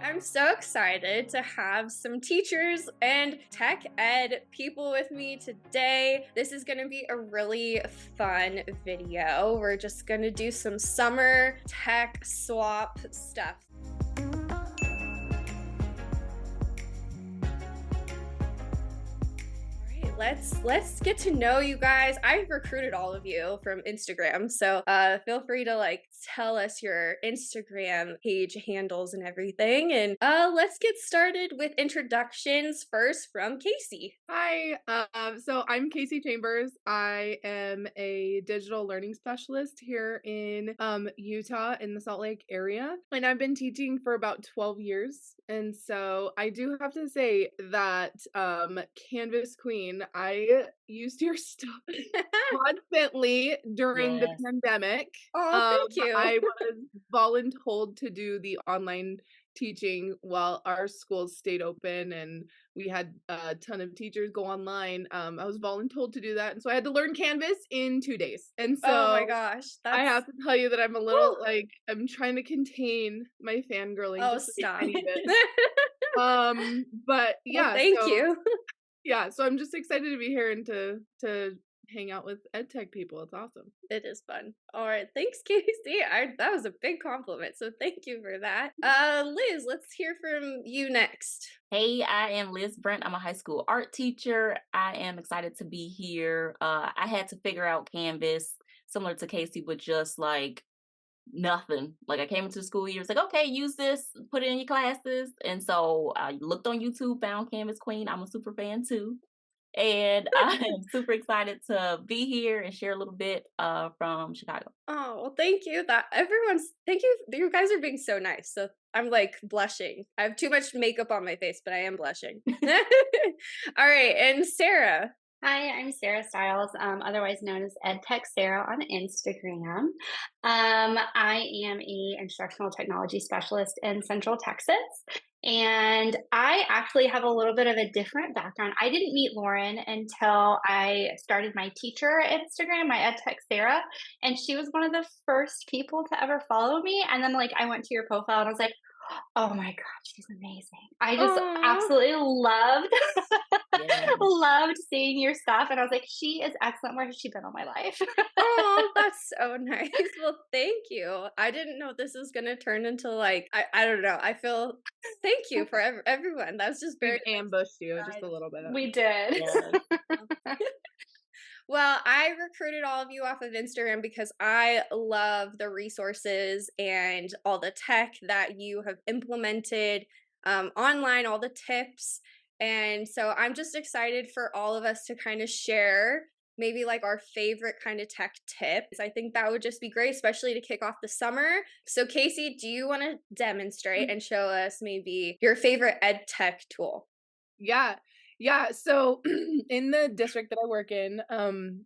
I'm so excited to have some teachers and tech ed people with me today. This is going to be a really fun video. We're just going to do some summer tech swap stuff. Let's get to know you guys. I've recruited all of you from Instagram, so feel free to tell us your Instagram page handles and everything. And let's get started with introductions first from Kasey. Hi, so I'm Kasey Chambers. I am a digital learning specialist here in Utah in the Salt Lake area, and I've been teaching for about 12 years. And so I do have to say that Canvas Queen, I used your stuff constantly during the pandemic. Oh, thank you. I was voluntold to do the online teaching while our schools stayed open and we had a ton of teachers go online. I was voluntold to do that, and so I had to learn Canvas in 2 days. And so Oh my gosh, I have to tell you that I'm a little I'm trying to contain my fangirling just a stop. tiny bit. But yeah, well, thank you. Yeah, so I'm just excited to be here and to hang out with EdTech people. It's awesome. It is fun. All right, thanks, Kasey. That was a big compliment, so thank you for that. Liz, let's hear from you next. Hey, I am Liz Brent. I'm a high school art teacher. I am excited to be here. I had to figure out Canvas, similar to Kasey, with just nothing. I came into the school year, it's like, okay, use this, put it in your classes. And so I looked on YouTube, found Canvas Queen. I'm a super fan too. And I am super excited to be here and share a little bit from Chicago. Oh, well, thank you. Thank you. You guys are being so nice. So I'm blushing. I have too much makeup on my face, but I am blushing. All right. And Sarah. Hi, I'm Sarah Stiles, otherwise known as EdTech Sarah on Instagram. I am an instructional technology specialist in Central Texas, and I actually have a little bit of a different background. I didn't meet Lauren until I started my teacher Instagram, my EdTech Sarah, and she was one of the first people to ever follow me. And then I went to your profile and I was like, oh my God, she's amazing. I just absolutely loved loved seeing your stuff. And I was like, she is excellent. Where has she been all my life? Oh, that's so nice. Well, thank you. I didn't know this was going to turn into I don't know. Thank you for everyone. That was just very We've ambushed you just a little bit. We did. Yeah. Well, I recruited all of you off of Instagram because I love the resources and all the tech that you have implemented online, all the tips. And so I'm just excited for all of us to kind of share maybe our favorite kind of tech tips. I think that would just be great, especially to kick off the summer. So Kasey, do you want to demonstrate and show us maybe your favorite ed tech tool? Yeah, so in the district that I work in,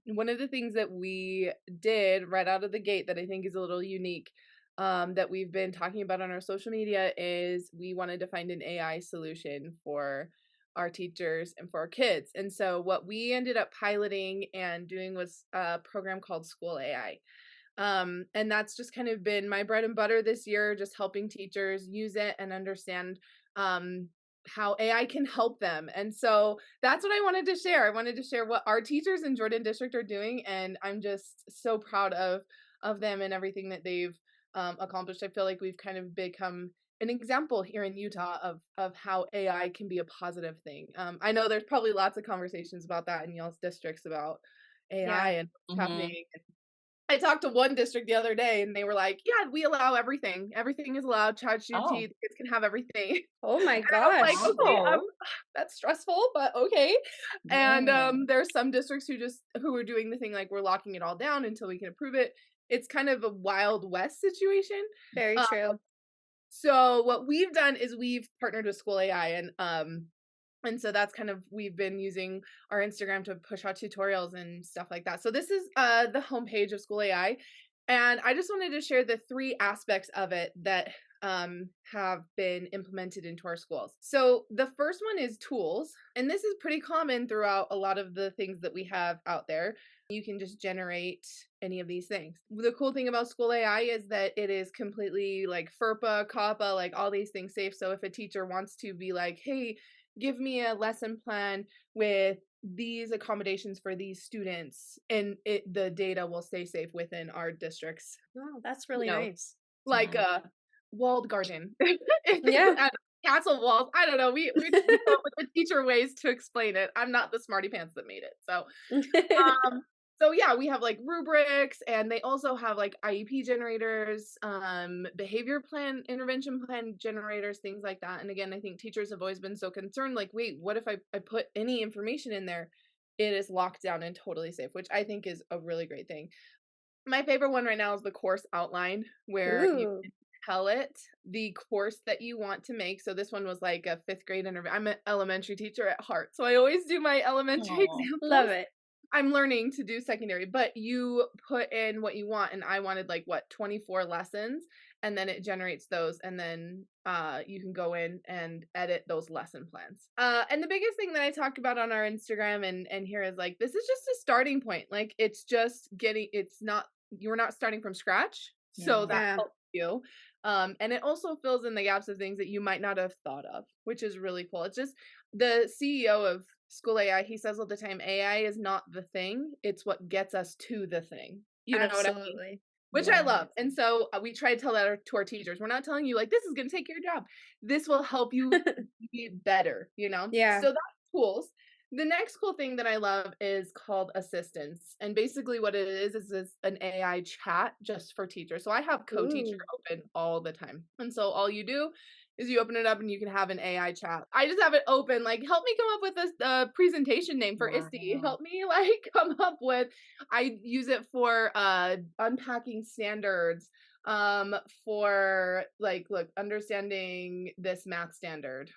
one of the things that we did right out of the gate that I think is a little unique, that we've been talking about on our social media, is we wanted to find an AI solution for our teachers and for our kids. And so what we ended up piloting and doing was a program called School AI. And that's just kind of been my bread and butter this year, just helping teachers use it and understand how AI can help them. And so that's what I wanted to share. I wanted to share what our teachers in Jordan District are doing, and I'm just so proud of them and everything that they've accomplished. I feel like we've kind of become an example here in Utah of how AI can be a positive thing. I know there's probably lots of conversations about that in y'all's districts about AI and what's happening. I talked to one district the other day and they were like, yeah, we allow everything. Everything is allowed. ChatGPT, the kids can have everything. Oh my gosh. Okay, that's stressful, but okay. Yeah. And there's some districts who are doing the thing we're locking it all down until we can approve it. It's kind of a Wild West situation. Very true. So what we've done is we've partnered with School AI, and so that's we've been using our Instagram to push out tutorials and stuff like that. So this is the homepage of School AI. And I just wanted to share the 3 aspects of it that have been implemented into our schools. So the first one is tools, and this is pretty common throughout a lot of the things that we have out there. You can just generate any of these things. The cool thing about School AI is that it is completely like FERPA, COPPA, like all these things safe. So if a teacher wants to be like, hey, give me a lesson plan with these accommodations for these students, and the data will stay safe within our districts. Oh, that's You really know, nice. like Nice. a walled garden. Yeah. Castle walls. I don't know. We come up with the teacher ways to explain it. I'm not the smarty pants that made it. Um, so yeah, we have like rubrics, and they also have like IEP generators, behavior plan, intervention plan generators, things like that. And again, I think teachers have always been so concerned, like, wait, what if I put any information in there? It is locked down and totally safe, which I think is a really great thing. My favorite one right now is the course outline, where you Ooh. can tell it the course that you want to make. So this one was like a fifth grade interview. I'm an elementary teacher at heart, so I always do my elementary Aw. Love examples. it. I'm learning to do secondary, but you put in what you want, and I wanted like what 24 lessons, and then it generates those, and then you can go in and edit those lesson plans. And the biggest thing that I talk about on our Instagram and here is like, this is just a starting point. Like, it's just getting, it's not, you're not starting from scratch, so Yeah. that Yeah. helps you. And it also fills in the gaps of things that you might not have thought of, which is really cool. It's just the CEO of School AI, he says all the time, AI is not the thing, it's what gets us to the thing. You know what I mean? Absolutely. Which I Yeah. love. And so we try to tell that to our teachers. We're not telling you like this is going to take your job. This will help you be better, you know? Yeah. So that's tools. The next cool thing that I love is called assistance. And basically what it is an AI chat just for teachers. So I have CoTeacher Ooh. open all the time. And so all you do is you open it up and you can have an AI chat. I just have it open, like, help me come up with a presentation name for ISTE. Wow. Help me like come up with, I use it for unpacking standards, for like, look, understanding this math standard.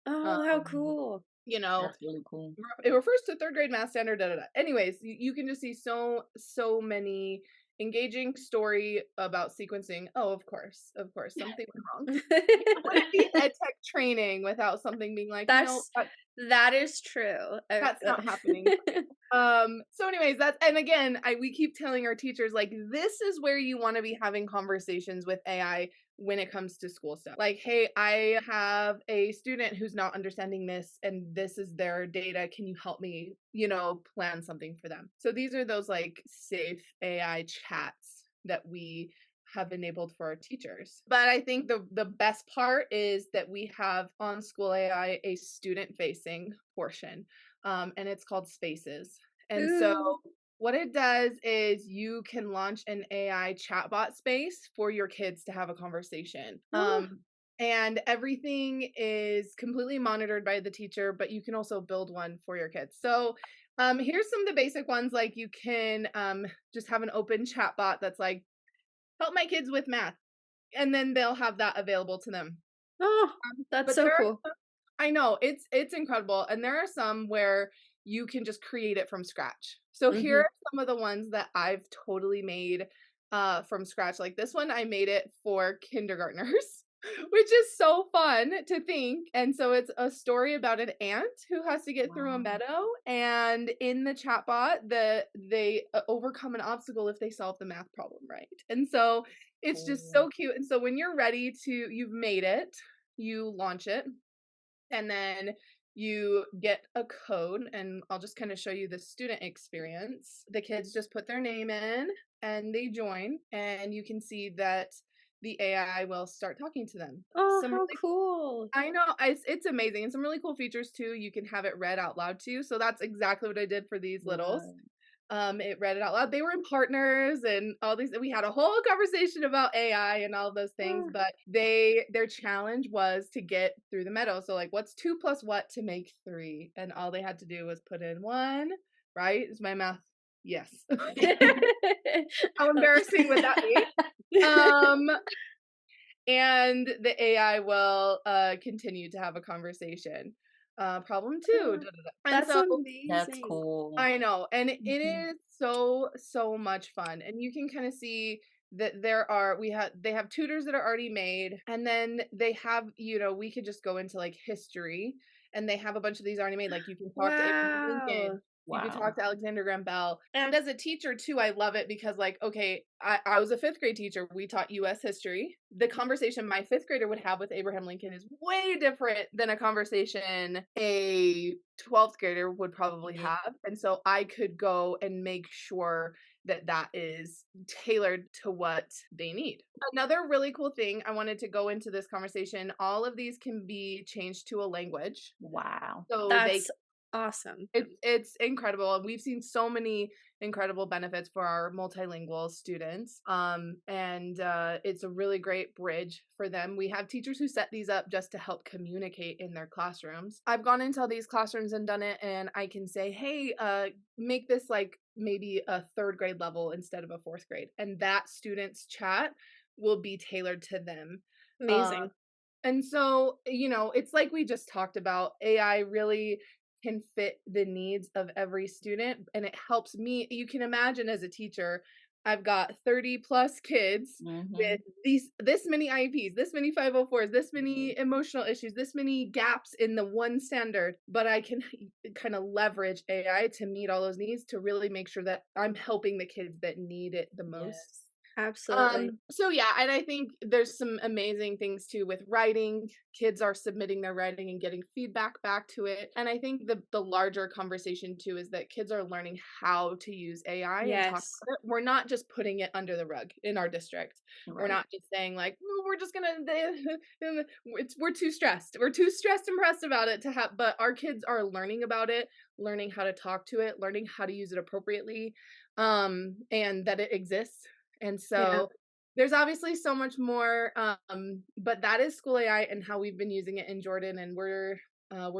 Oh, how Um, cool. you know, That's really cool. it refers to third grade math standard. Da, da, da. Anyways, you can just see so many engaging story about sequencing. Oh, of course, something went wrong. It wouldn't be EdTech training without something being like, That's that is true. that's not happening. So anyways, that's, and again, we keep telling our teachers, like, this is where you want to be having conversations with AI when it comes to school stuff. Like, hey, I have a student who's not understanding this, and this is their data. Can you help me, plan something for them? So these are those like safe AI chats that we have enabled for our teachers. But I think the best part is that we have on School AI a student facing portion, and it's called Spaces. And so Ooh. what it does is you can launch an AI chatbot space for your kids to have a conversation. Oh. And everything is completely monitored by the teacher, but you can also build one for your kids. So here's some of the basic ones. Like, you can just have an open chatbot that's like, help my kids with math, and then they'll have that available to them. Oh, that's But so there are cool. I know, it's incredible, and there are some where you can just create it from scratch. So here Mhm. are some of the ones that I've totally made from scratch. Like this one, I made it for kindergartners, which is so fun to think. And so it's a story about an ant who has to get through a Wow. meadow, and in the chatbot, they overcome an obstacle if they solve the math problem right. And so it's just Cool. so cute. And so when you're ready to, you've made it, you launch it, and then you get a code, and I'll just kind of show you the student experience. The kids just put their name in and they join, and you can see that the AI will start talking to them. Oh, Some how really, cool. I know, it's amazing, and some really cool features too. You can have it read out loud too. So that's exactly what I did for these littles. Right. It read it out loud. They were in partners and all these. We had a whole conversation about AI and all those things, Oh. but their challenge was to get through the meadow. So like, what's 2 plus what to make 3? And all they had to do was put in 1. Right? Is my math? Yes. How embarrassing would that be? Um, and the AI will continue to have a conversation. Problem 2. Oh, Da, da, da. And that's so That's amazing. cool. I know, and it Mhm. is so much fun, and you can kind of see that they have tutors that are already made, and then they have, we could just go into like history, and they have a bunch of these already made. Like you can talk to Abraham Wow. Lincoln, you can Wow. talk to Alexander Graham Bell. And as a teacher too, I love it because like, okay, I was a 5th grade teacher. We taught US history. The conversation my 5th grader would have with Abraham Lincoln is way different than a conversation a 12th grader would probably Yeah. have. And so I could go and make sure that that is tailored to what they need. Another really cool thing I wanted to go into this conversation, all of these can be changed to a language. Wow. So That's awesome. it's incredible. And we've seen so many incredible benefits for our multilingual students. And it's a really great bridge for them. We have teachers who set these up just to help communicate in their classrooms. I've gone into all these classrooms and done it, and I can say, hey, make this like maybe a 3rd grade level instead of a 4th grade. And that student's chat will be tailored to them. Amazing. And so, it's like we just talked about, AI really can fit the needs of every student, and it helps me. You can imagine as a teacher, I've got 30 plus kids with this many IEPs, this many 504s, this many emotional issues, this many gaps in the one standard, but I can kind of leverage AI to meet all those needs to really make sure that I'm helping the kids that need it the most. Yes. Absolutely. So yeah, and I think there's some amazing things too with writing. Kids are submitting their writing and getting feedback back to it. And I think the larger conversation too is that kids are learning how to use AI and talk Yes. about it. We're not just putting it under the rug in our district. We're Right. not just saying like, "Oh, we're just gonna we're too stressed. We're too stressed and pressed about it to have," but our kids are learning about it, learning how to talk to it, learning how to use it appropriately, and that it exists. And Yeah. so there's obviously so much more, but that is School AI and how we've been using it in Jordan, and we're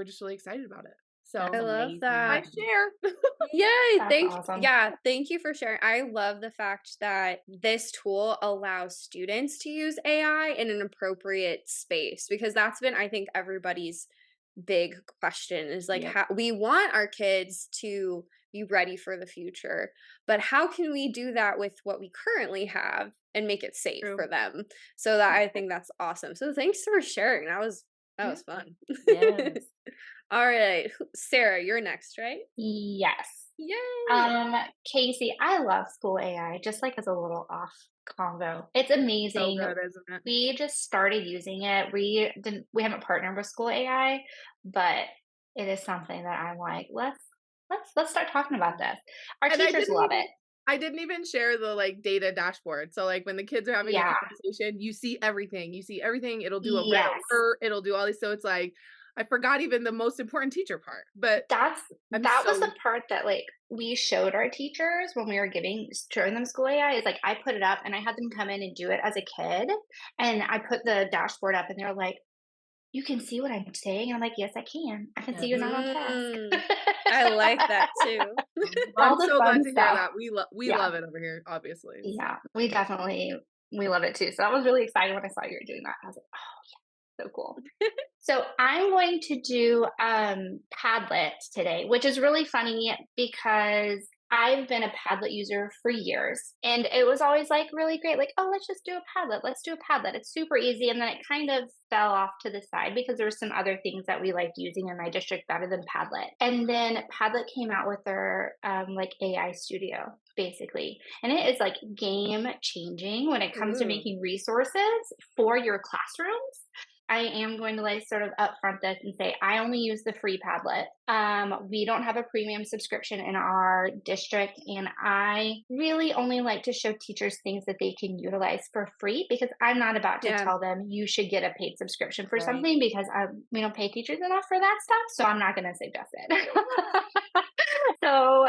just really excited about it. That's I So love amazing. I that. share. Yay! That's awesome. Thank you for sharing. I love the fact that this tool allows students to use AI in an appropriate space, because that's been, I think, everybody's big question is like, Yep. how we want our kids to be ready for the future, but how can we do that with what we currently have and make it safe True. for them? So that, I think that's awesome. So thanks for sharing. That was Yeah. fun. Yes. All right, Sarah, you're next, right? Yes. Yay! Kasey, I love School AI, just like as a little off convo. It's So amazing. good, isn't it? We just started using it. We haven't partnered with School AI, but it is something that I'm like, let's start talking about this. Our And teachers love it. I didn't even share the like data dashboard. So like when the kids are having a Yeah. conversation, you see everything. It'll do a red Yes. alert. It'll do all these. So it's like I forgot even the most important teacher part. But That I'm was so the part that like we showed our teachers when we were showing them School AI. Is like I put it up and I had them come in and do it as a kid, and I put the dashboard up and they're like, "You can see what I'm saying?" And I'm like, "Yes, I can. I can see you're not on task." I like that too. I'm All the so glad fun to hear stuff. that. We Yeah. love it over here, obviously. Yeah, we definitely we love it too. So that was really exciting when I saw you were doing that. I was like, oh yeah, so cool. So I'm going to do Padlet today, which is really funny because I've been a Padlet user for years, and it was always like really great. Like, oh, let's just do a Padlet. Let's do a Padlet. It's super easy, and then it kind of fell off to the side because there were some other things that we liked using in my district better than Padlet. And then Padlet came out with their like AI Studio, basically, and it is like game changing when it comes to Ooh. making resources for your classrooms. I am going to like sort of upfront this and say I only use the free Padlet. We don't have a premium subscription in our district, and I really only like to show teachers things that they can utilize for free because I'm not about to Yeah. tell them you should get a paid subscription for Right. something because we don't pay teachers enough for that stuff, so I'm not going to suggest it. So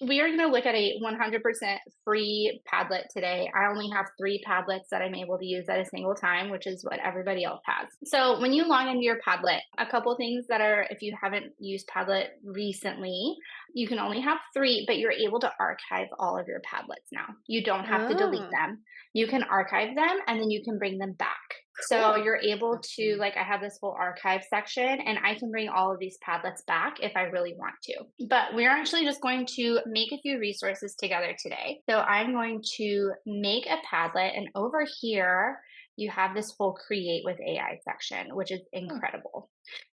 we are going to look at a 100% free Padlet today. I only have 3 Padlets that I'm able to use at a single time, which is what everybody else has. So when you log into your Padlet, a couple things that are, if you haven't used Padlet recently, you can only have 3, but you're able to archive all of your Padlets now. You don't have to delete them. You can archive them and then you can bring them back. So Cool. you're able That's to, neat. like, I have this whole archive section and I can bring all of these Padlets back if I really want to. But we're actually just going to make a few resources together today. So I'm going to make a Padlet, and over here, you have this whole create with AI section, which is Hmm. incredible.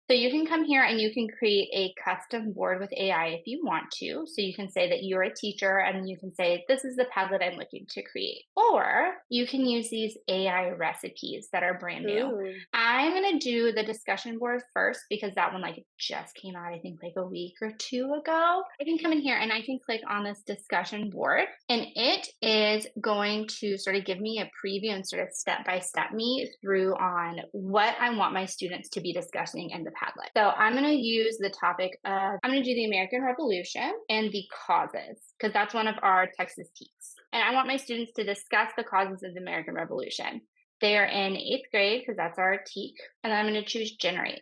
So you can come here and you can create a custom board with AI if you want to. So you can say that you're a teacher and you can say, this is the Padlet I'm looking to create. Or you can use these AI recipes that are brand new. Ooh. I'm going to do the discussion board first because that one like just came out, I think like a week or two ago. I can come in here and I can click on this discussion board, and it is going to sort of give me a preview and sort of step by step me through on what I want my students to be discussing in the Padlet. So I'm going to use the topic of, I'm going to do the American Revolution and the causes, because that's one of our Texas Teaks. And I want my students to discuss the causes of the American Revolution. They are in 8th grade because that's our TEAK. And then I'm going to choose generate.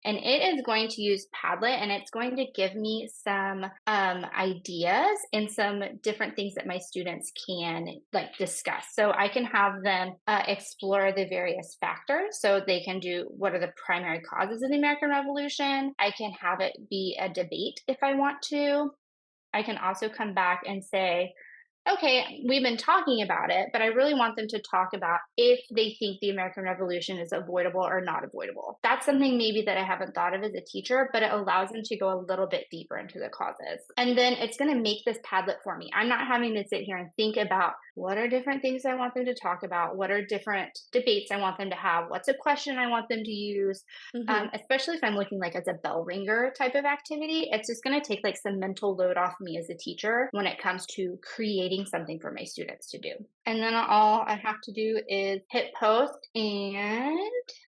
And it is going to use Padlet, and it's going to give me some ideas and some different things that my students can like discuss. So I can have them explore the various factors. So they can do what are the primary causes of the American Revolution. I can have it be a debate if I want to. I can also come back and say, okay, we've been talking about it, but I really want them to talk about if they think the American Revolution is avoidable or not avoidable. That's something maybe that I haven't thought of as a teacher, but it allows them to go a little bit deeper into the causes. And then it's going to make this Padlet for me. I'm not having to sit here and think about what are different things I want them to talk about, what are different debates I want them to have, what's a question I want them to use. Mhm. Especially if I'm looking like as a bell ringer type of activity, it's just going to take like some mental load off me as a teacher when it comes to creating something for my students to do. And then all I have to do is hit post, and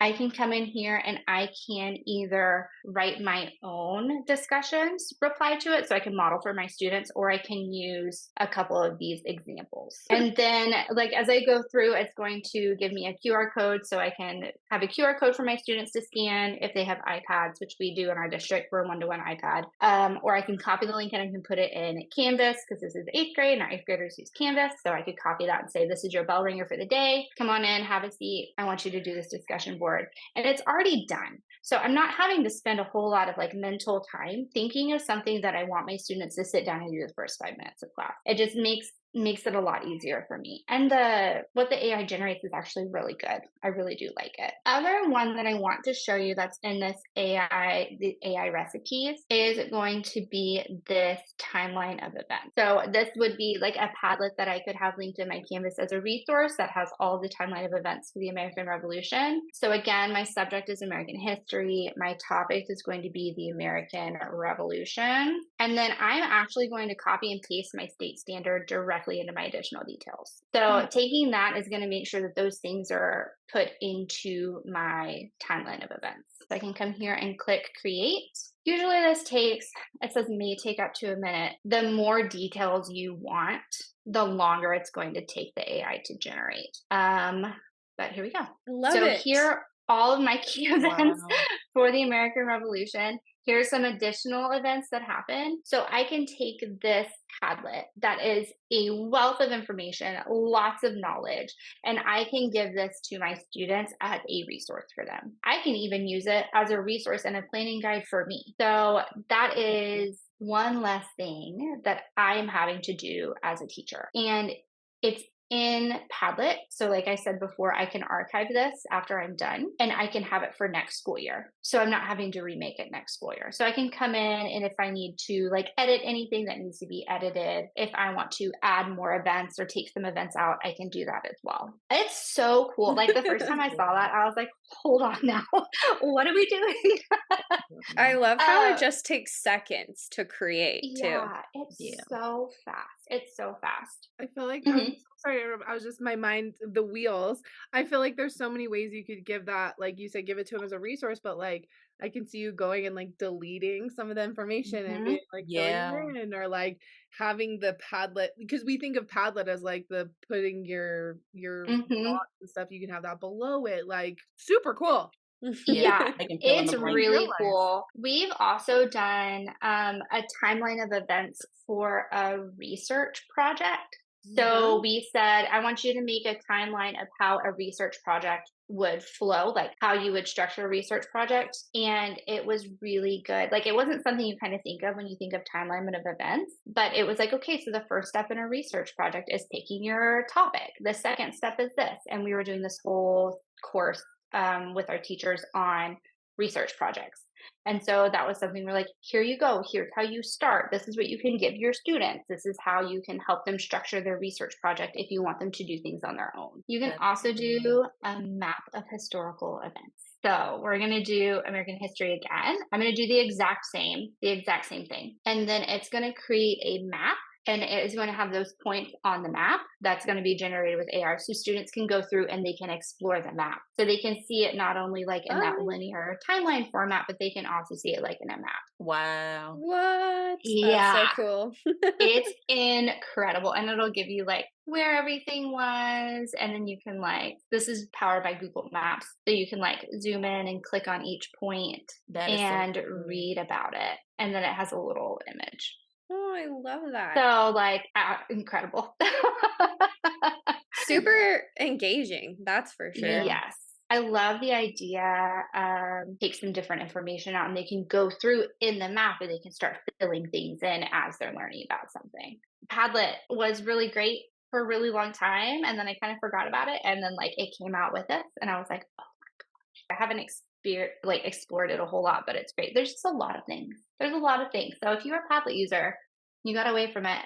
I can come in here and I can either write my own discussions, reply to it so I can model for my students, or I can use a couple of these examples. And then like as I go through, it's going to give me a QR code so I can have a QR code for my students to scan if they have iPads, which we do in our district. We're one-to-one iPad. Or I can copy the link and I can put it in Canvas because this is 8th grade and our 8th graders use Canvas. So I could copy that and say, this is your bell ringer for the day. Come on in, have a seat. I want you to do this discussion board. And it's already done. So I'm not having to spend a whole lot of like mental time thinking of something that I want my students to sit down and do the first 5 minutes of class. It just makes it a lot easier for me. And what the AI generates is actually really good. I really do like it. Other one that I want to show you that's in this AI, the AI recipes, is going to be this timeline of events. So this would be like a Padlet that I could have linked in my Canvas as a resource that has all the timeline of events for the American Revolution. So again, my subject is American history. My topic is going to be the American Revolution. And then I'm actually going to copy and paste my state standard directly into my additional details. So taking that is going to make sure that those things are put into my timeline of events. So I can come here and click create. Usually this takes, it says may take up to a minute. The more details you want, the longer it's going to take the AI to generate. But here we go. Love So it. here are all of my key events Wow. for the American Revolution. Here's some additional events that happen. So I can take this Padlet that is a wealth of information, lots of knowledge, and I can give this to my students as a resource for them. I can even use it as a resource and a planning guide for me. So that is one less thing that I'm having to do as a teacher. And it's in Padlet. So like I said before, I can archive this after I'm done and I can have it for next school year. So I'm not having to remake it next school year. So I can come in, and if I need to like edit anything that needs to be edited, if I want to add more events or take some events out, I can do that as well. It's so cool. Like the first time I saw that, I was like, hold on now. What are we doing? I love how it just takes seconds to create too. Yeah, it's Yeah. so fast. It's so fast. I feel like Mhm. I'm so sorry. I was just my mind, the wheels. I feel like there's so many ways you could give that, like you said, give it to him as a resource. But like, I can see you going and like deleting some of the information and being like filling Yeah. it in, or like having the Padlet, because we think of Padlet as like the putting your Mhm. thoughts and stuff. You can have that below it. Like super cool. Yeah, I can fill in it's the I blank. didn't really realize. cool. We've also done a timeline of events for a research project. Uh-huh. So we said, I want you to make a timeline of how a research project would flow, like how you would structure a research project. And it was really good. Like it wasn't something you kind of think of when you think of timeline of events, but it was like, okay, so the first step in a research project is picking your topic. The second step is this. And we were doing this whole course with our teachers on research projects. And so that was something we're like, here you go. Here's how you start. This is what you can give your students. This is how you can help them structure their research project if you want them to do things on their own. You can That's also cool. do a map of historical events. So we're going to do American history again. I'm going to do the exact same thing. And then it's going to create a map, and it is going to have those points on the map that's going to be generated with AI, so students can go through and they can explore the map. So they can see it not only like in that Oh, linear timeline format, but they can also see it like in a map. Wow. what? That's so Yeah, cool. it's incredible. And it'll give you like where everything was. And then you can like, this is powered by Google Maps. So you can like zoom in and click on each point That is so and cool. read about it. And then it has a little image. Oh, I love that. So like incredible. Super engaging, that's for sure. Yeah. Yes. I love the idea. Take some different information out and they can go through in the map and they can start filling things in as they're learning about something. Padlet was really great for a really long time. And then I kind of forgot about it. And then like it came out with this and I was like, oh, I haven't explored it a whole lot, but it's great. There's just a lot of things. There's a lot of things. So if you're a Padlet user, you got away from it.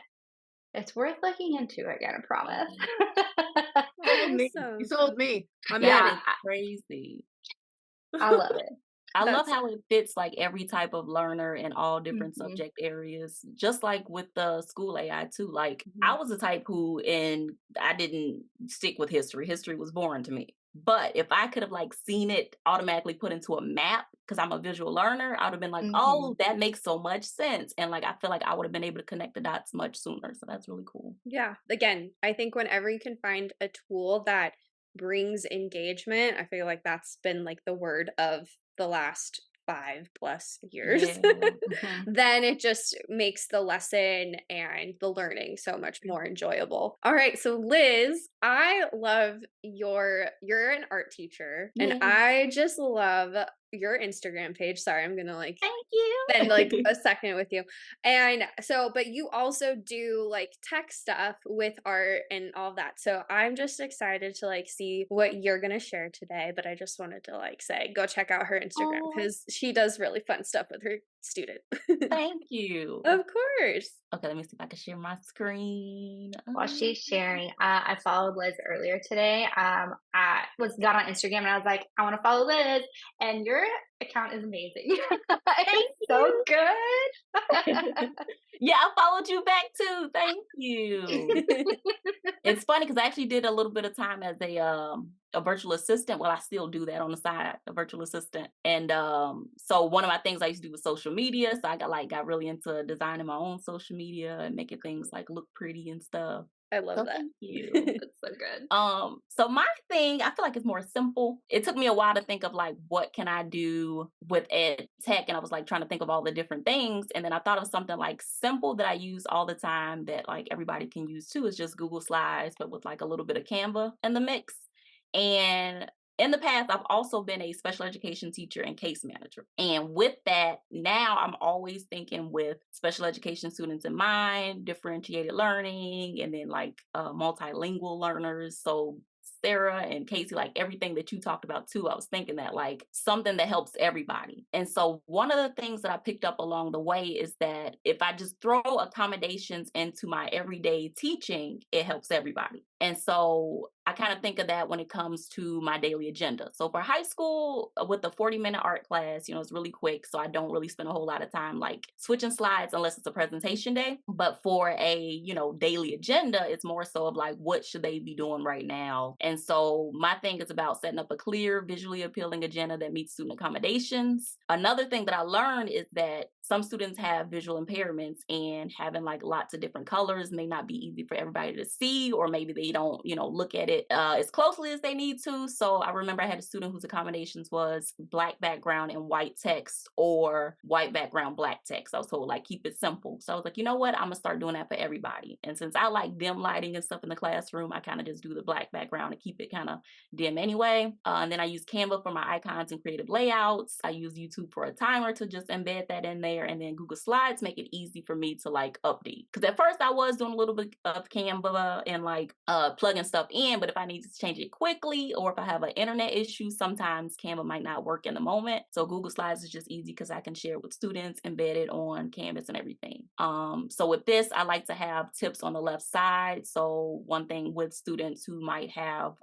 It's worth looking into again, I promise. Sold me. You Awesome. sold me. I'm That in. Yeah, is crazy. I love it. I love That's how it fits like every type of learner in all different Mhm, subject areas. Just like with the school AI too. Like I mhm. was the type who I didn't stick with history. History was boring to me. But if I could have like seen it automatically put into a map, because I'm a visual learner, I would have been like, oh, Mhm. that makes so much sense. And like I feel like I would have been able to connect the dots much sooner. So that's really cool. yeah. Again, I think whenever you can find a tool that brings engagement, I feel like that's been like the word of the last 5+ years, Yeah. Mhm. then it just makes the lesson and the learning so much more enjoyable. All right, so Liz, I love you're an art teacher and Yeah. I just love your Instagram page. Sorry, I'm gonna like Thank you. spend like a second with you. And so, but you also do like tech stuff with art and all of that. So I'm just excited to like see what you're going to share today. But I just wanted to like say, go check out her Instagram Oh, because she does really fun stuff with her student. thank you. Of course. Okay, let me see if I can share my screen. While she's sharing, I followed Liz earlier today. I got on Instagram and I was like, I want to follow Liz, and your account is amazing. Thank It's so you. good. Yeah, I followed you back too. Thank you. It's funny because I actually did a little bit of time as a virtual assistant. Well, I still do that on the side, a virtual assistant. And so one of my things I used to do was social media. So I got really into designing my own social media and making things like look pretty and stuff. I love So that. thank you. That's so good. So my thing, I feel like it's more simple. It took me a while to think of like what can I do with ed tech, and I was like trying to think of all the different things, and then I thought of something like simple that I use all the time that like everybody can use too is just Google Slides, but with like a little bit of Canva in the mix. And in the past, I've also been a special education teacher and case manager. And with that, now I'm always thinking with special education students in mind, differentiated learning, and then like multilingual learners. So Sarah and Kasey, like everything that you talked about too, I was thinking that like something that helps everybody. And so one of the things that I picked up along the way is that if I just throw accommodations into my everyday teaching, it helps everybody. And so I kind of think of that when it comes to my daily agenda. So for high school, with the 40-minute art class, it's really quick. So I don't really spend a whole lot of time like switching slides unless it's a presentation day. But for a, daily agenda, it's more so of like, what should they be doing right now? And so my thing is about setting up a clear, visually appealing agenda that meets student accommodations. Another thing that I learned is that some students have visual impairments, and having like lots of different colors may not be easy for everybody to see, or maybe they don't, look at it as closely as they need to. So I remember I had a student whose accommodations was black background and white text, or white background, black text. I was told, like, keep it simple. So I was like, you know what? I'm gonna start doing that for everybody. And since I like dim lighting and stuff in the classroom, I kind of just do the black background and keep it kind of dim anyway. And then I use Canva for my icons and creative layouts. I use YouTube for a timer to just embed that in there. And then Google Slides make it easy for me to like update. Because at first I was doing a little bit of Canva and like plugging stuff in, but if I need to change it quickly, or if I have an internet issue, sometimes Canva might not work in the moment. So Google Slides is just easy because I can share it with students, embed it on Canvas and everything. So with this, I like to have tips on the left side. So one thing with students who might have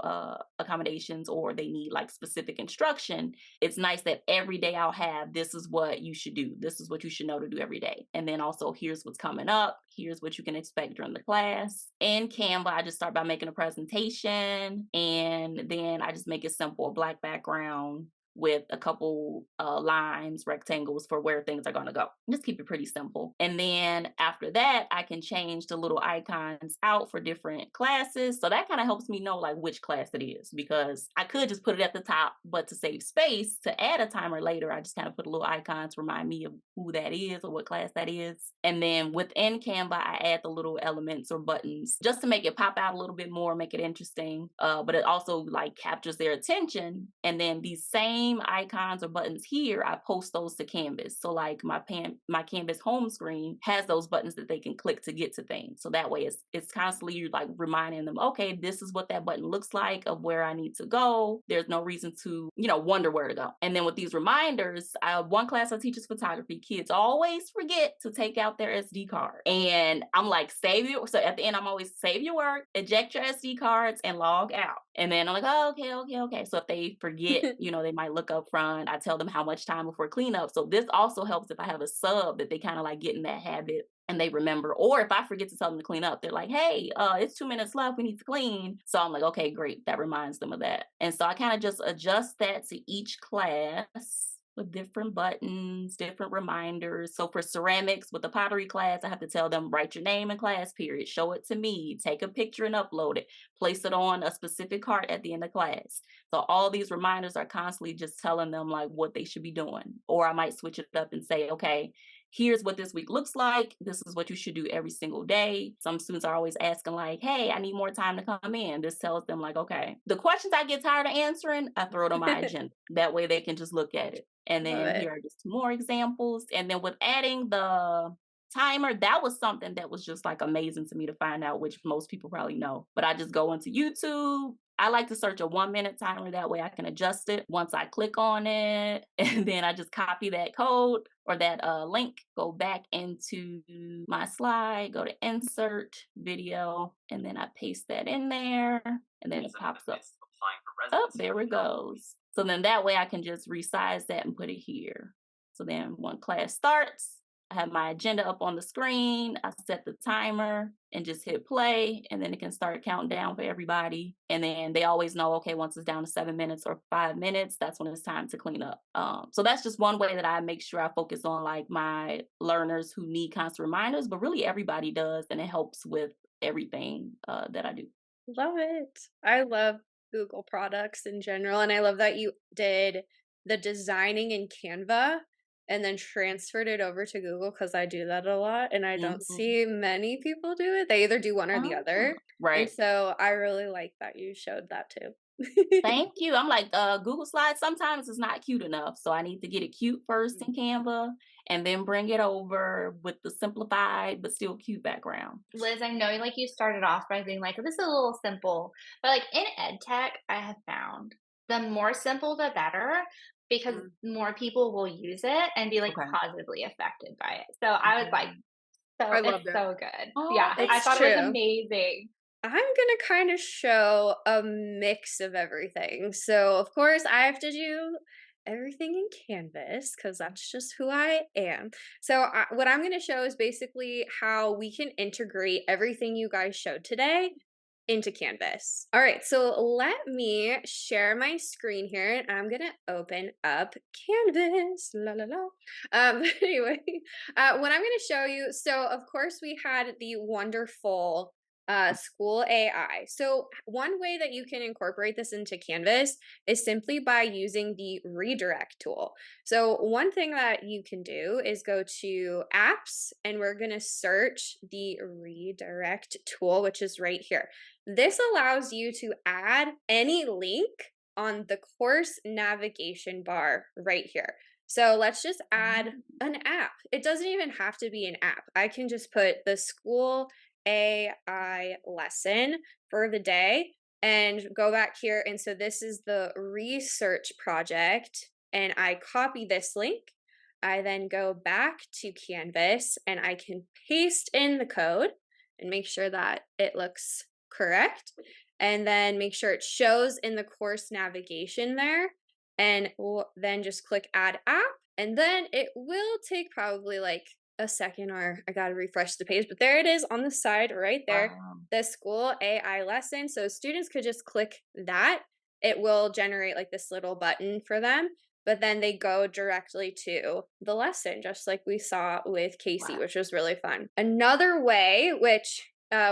accommodations, or they need like specific instruction, it's nice that every day I'll have, this is what you should do. This is what you should know to do every day. And then also, here's what's coming up. Here's what you can expect during the class. In Canva, I just start by making a presentation, and then I just make it simple, a black background with a couple lines, rectangles for where things are going to go. Just keep it pretty simple. And then after that, I can change the little icons out for different classes. So that kind of helps me know like which class it is, because I could just put it at the top, but to save space, to add a timer later, I just kind of put a little icon to remind me of who that is or what class that is. And then within Canva, I add the little elements or buttons just to make it pop out a little bit more, make it interesting. But it also like captures their attention. And then these same icons or buttons here, I post those to Canvas. So like my Canvas home screen has those buttons that they can click to get to things. So that way it's constantly like reminding them, okay, this is what that button looks like of where I need to go. There's no reason to, wonder where to go. And then with these reminders, one class I teach is photography. Kids always forget to take out their SD card. And I'm like, so at the end, I'm always save your work, eject your SD cards, and log out. And then I'm like, oh, okay. So if they forget, they might look up front. I tell them how much time before cleanup. So this also helps if I have a sub that they kind of like get in that habit and they remember. Or if I forget to tell them to clean up, they're like, hey, it's 2 minutes left. We need to clean. So I'm like, okay, great. That reminds them of that. And so I kind of just adjust that to each class with different buttons, different reminders. So for ceramics with the pottery class, I have to tell them, write your name and class period, show it to me, take a picture and upload it, place it on a specific cart at the end of class. So all these reminders are constantly just telling them like what they should be doing. Or I might switch it up and say, okay, here's what this week looks like. This is what you should do every single day. Some students are always asking like, hey, I need more time to come in. This tells them like, okay, the questions I get tired of answering, I throw it on my agenda. That way they can just look at it. And then here are just more examples. And then with adding the timer, that was something that was just like amazing to me to find out, which most people probably know. But I just go into YouTube. I like to search a 1-minute timer. That way I can adjust it once I click on it. And then I just copy that code or that link, go back into my slide, go to insert video, and then I paste that in there. And then it pops up. Oh, there it goes. So then that way I can just resize that and put it here. So then when class starts, I have my agenda up on the screen. I set the timer and just hit play, and then it can start counting down for everybody. And then they always know, okay, once it's down to 7 minutes or 5 minutes, that's when it's time to clean up. So that's just one way that I make sure I focus on like my learners who need constant reminders, but really everybody does, and it helps with everything that I do. Love it. I love Google products in general, and I love that you did the designing in Canva and then transferred it over to Google, because I do that a lot and I don't see many people do it. They either do one or the other. Right. And so I really like that you showed that too. Thank you. I'm like, Google Slides sometimes is not cute enough. So I need to get it cute first in Canva and then bring it over with the simplified but still cute background. Liz, I know like you started off by being like, this is a little simple, but like in EdTech, I have found the more simple, the better, because more people will use it and be like positively affected by it. So I was like, I love it's that. so good. Oh, yeah, I thought true. it was amazing. I'm gonna kind of show a mix of everything. So of course I have to do everything in Canvas because that's just who I am. So what I'm gonna show is basically how we can integrate everything you guys showed today into Canvas. All right, so let me share my screen here, and I'm gonna open up Canvas. La la la. Anyway, what I'm gonna show you. So of course we had the wonderful School AI. So one way that you can incorporate this into Canvas is simply by using the redirect tool. So one thing that you can do is go to apps, and we're going to search the redirect tool, which is right here. This allows you to add any link on the course navigation bar right here. So let's just add an app. It doesn't even have to be an app. I can just put the school AI lesson for the day and go back here. And so this is the research project, and I copy this link. I then go back to Canvas and I can paste in the code and make sure that it looks correct. And then make sure it shows in the course navigation there. And we'll then just click add app. And then it will take probably like a second, or I gotta refresh the page, but there it is on the side right there, Wow. the school AI lesson. So students could just click that. It will generate like this little button for them, but then they go directly to the lesson, just like we saw with Kasey, Wow. which was really fun. Another way, which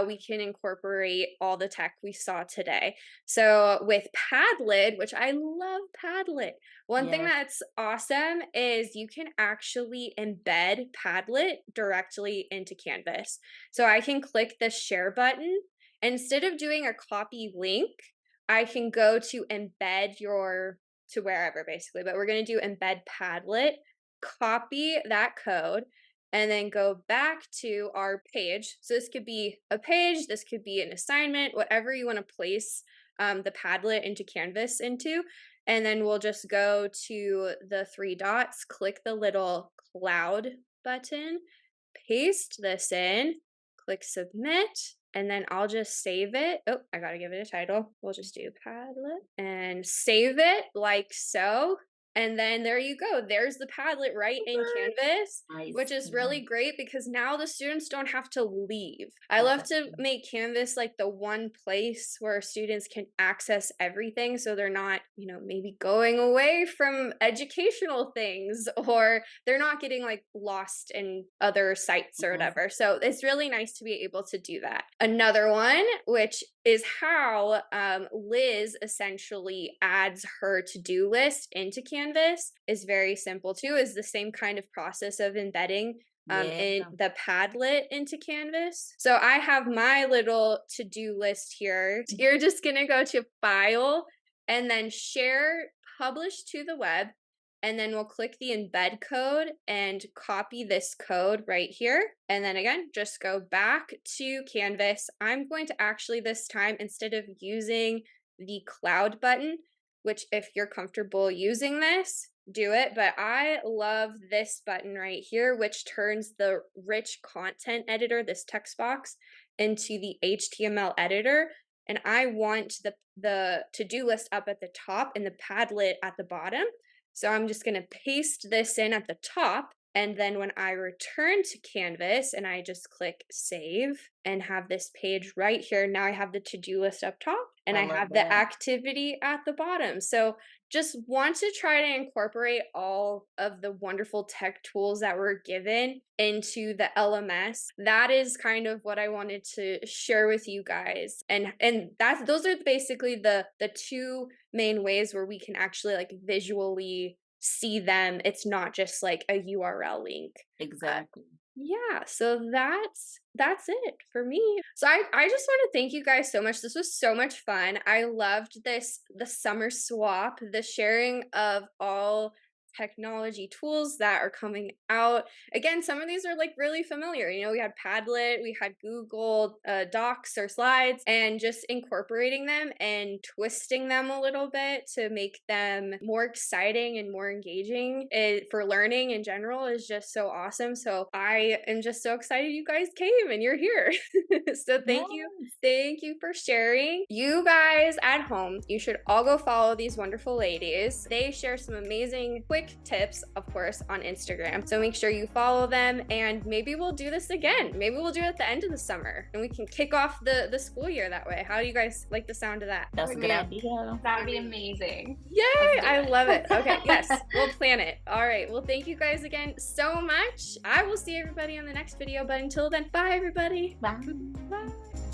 we can incorporate all the tech we saw today. So with Padlet, which I love Padlet, one thing Yes. that's awesome is you can actually embed Padlet directly into Canvas. So I can click the share button. Instead of doing a copy link, I can go to embed to wherever basically, but we're going to do embed Padlet, copy that code, and then go back to our page. So this could be a page, this could be an assignment, whatever you want to place the Padlet into Canvas into. And then we'll just go to the three dots, click the little cloud button, paste this in, click submit, and then I'll just save it. Oh, I gotta give it a title. We'll just do Padlet and save it like so. And then there you go. There's the Padlet right in Canvas, Nice. which is really great because now the students don't have to leave. I love to Exactly. make Canvas like the one place where students can access everything, so they're not, maybe going away from educational things, or they're not getting like lost in other sites or Mhm. whatever. So it's really nice to be able to do that. Another one, which is how Liz essentially adds her to-do list into Canvas, is very simple too, is the same kind of process of embedding Yeah. in the Padlet into Canvas. So I have my little to-do list here. You're just gonna go to File and then Share, Publish to the Web, and then we'll click the embed code and copy this code right here. And then again, just go back to Canvas. I'm going to actually this time, instead of using the cloud button, which if you're comfortable using this, do it. But I love this button right here, which turns the rich content editor, this text box, into the HTML editor. And I want the to-do list up at the top and the Padlet at the bottom. So I'm just going to paste this in at the top. And then when I return to Canvas and I just click save and have this page right here, now I have the to-do list up top and I I love have the that. activity at the bottom. So just want to try to incorporate all of the wonderful tech tools that were given into the LMS. That is kind of what I wanted to share with you guys. And those are basically the two main ways where we can actually like visually see them. It's not just like a URL link. Exactly. Yeah, so that's it for me. So I just want to thank you guys so much. This was so much fun. I loved the summer swap, the sharing of all technology tools that are coming out. Again, some of these are like really familiar. We had Padlet, we had Google Docs or slides, and just incorporating them and twisting them a little bit to make them more exciting and more engaging for learning in general is just so awesome. So I am just so excited you guys came and you're here. So thank you. Yes. Thank you for sharing. You guys at home, you should all go follow these wonderful ladies. They share some amazing quick tips, of course, on Instagram. So make sure you follow them, and maybe we'll do this again. Maybe we'll do it at the end of the summer and we can kick off the school year that way. How do you guys like the sound of that? That's a good idea. That would be amazing. Yay! I love it. Okay, yes, we'll plan it. All right. Well, thank you guys again so much. I will see everybody on the next video, but until then, bye everybody. Bye. Bye.